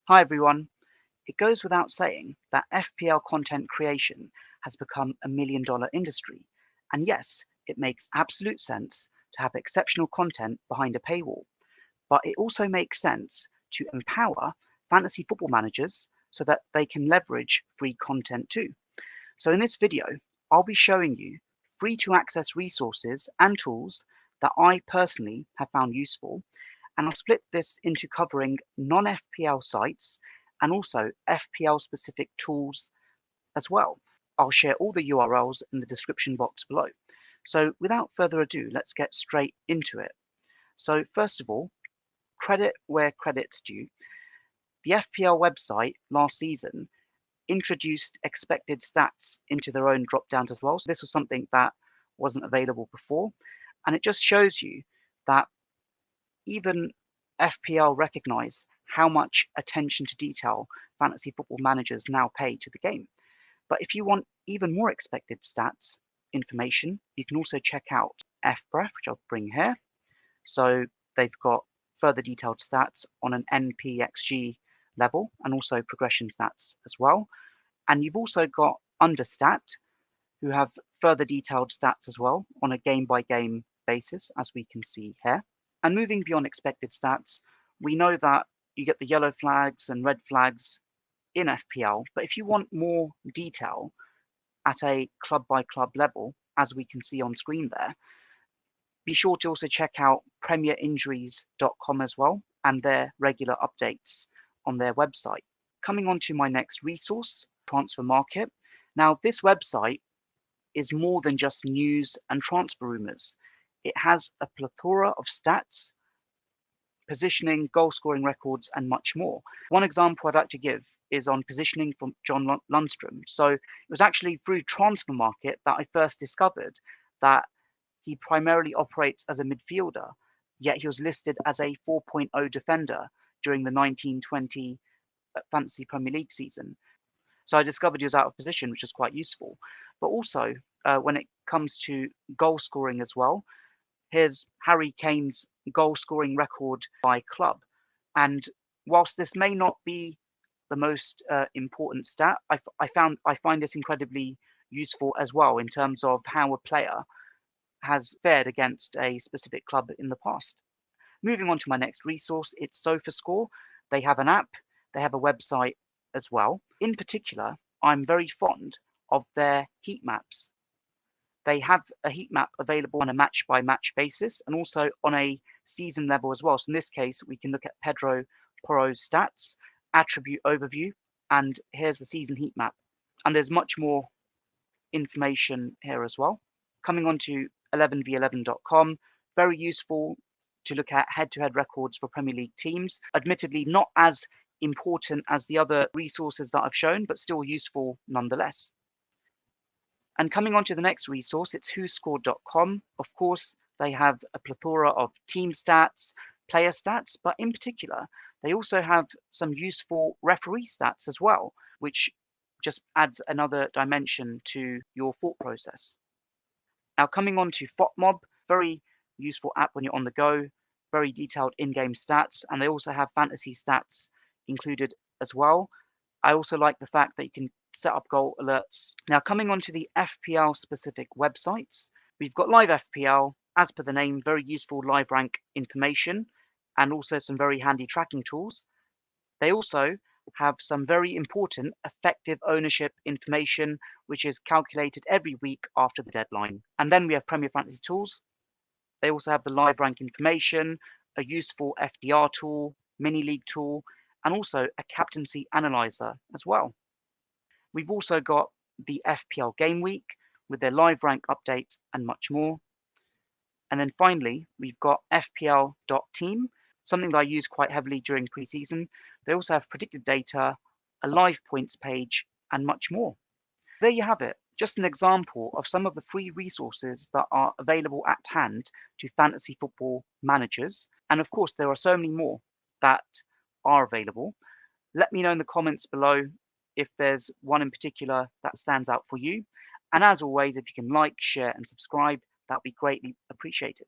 Hi everyone. It goes without saying that FPL content creation has become a $1 million industry. And yes, it makes absolute sense to have exceptional content behind a paywall. But it also makes sense to empower fantasy football managers so that they can leverage free content too. So in this video, I'll be showing you free to access resources and tools that I personally have found useful, and I'll split this into covering non-FPL sites and also FPL-specific tools as well. I'll share all the URLs in the description box below. So without further ado, let's get straight into it. So first of all, credit where credit's due. The FPL website last season introduced expected stats into their own drop downs as well. So this was something that wasn't available before. And it just shows you that even FPL recognize how much attention to detail fantasy football managers now pay to the game. But if you want even more expected stats information, you can also check out FPref, which I'll bring here. So they've got further detailed stats on an NPXG level and also progression stats as well. And you've also got Understat, who have further detailed stats as well on a game-by-game basis, as we can see here. And moving beyond expected stats, we know that you get the yellow flags and red flags in FPL, but if you want more detail at a club-by-club level, as we can see on screen there, be sure to also check out premierinjuries.com as well and their regular updates on their website. Coming on to my next resource, Transfer Market. Now, this website is more than just news and transfer rumors. It has a plethora of stats, positioning, goal scoring records, and much more. One example I'd like to give is on positioning from John Lundstrom. So it was actually through Transfer Market that I first discovered that he primarily operates as a midfielder, yet he was listed as a 4.0 defender during the 1920 Fantasy Premier League season. So I discovered he was out of position, which was quite useful. But also, when it comes to goal scoring as well, here's Harry Kane's goal scoring record by club. And whilst this may not be the most important stat, I find this incredibly useful as well in terms of how a player has fared against a specific club in the past. Moving on to my next resource, it's SofaScore. They have an app, they have a website as well. In particular, I'm very fond of their heat maps. They have a heat map available on a match-by-match basis and also on a season level as well. So in this case, we can look at Pedro Porro's stats, attribute overview, and here's the season heat map. And there's much more information here as well. Coming on to 11v11.com, very useful to look at head-to-head records for Premier League teams. Admittedly, not as important as the other resources that I've shown, but still useful nonetheless. And coming on to the next resource, it's whoscored.com. Of course, they have a plethora of team stats, player stats, but in particular, they also have some useful referee stats as well, which just adds another dimension to your thought process. Now, coming on to FOTMob, very useful app when you're on the go, very detailed in-game stats, and they also have fantasy stats included as well. I also like the fact that you can set up goal alerts. Now, coming on to the FPL-specific websites, we've got Live FPL, as per the name, very useful live rank information, and also some very handy tracking tools. They also have some very important effective ownership information, which is calculated every week after the deadline. And then we have Premier Fantasy Tools. They also have the live rank information, a useful FDR tool, mini league tool, and also a captaincy analyzer as well. We've also got the FPL Game Week with their live rank updates and much more. And then finally, we've got FPL.team, something that I use quite heavily during preseason. They also have predicted data, a live points page, and much more. There you have it, just an example of some of the free resources that are available at hand to fantasy football managers. And of course, there are so many more that are available. Let me know in the comments below if there's one in particular that stands out for you. And as always, if you can like, share, and subscribe, that would be greatly appreciated.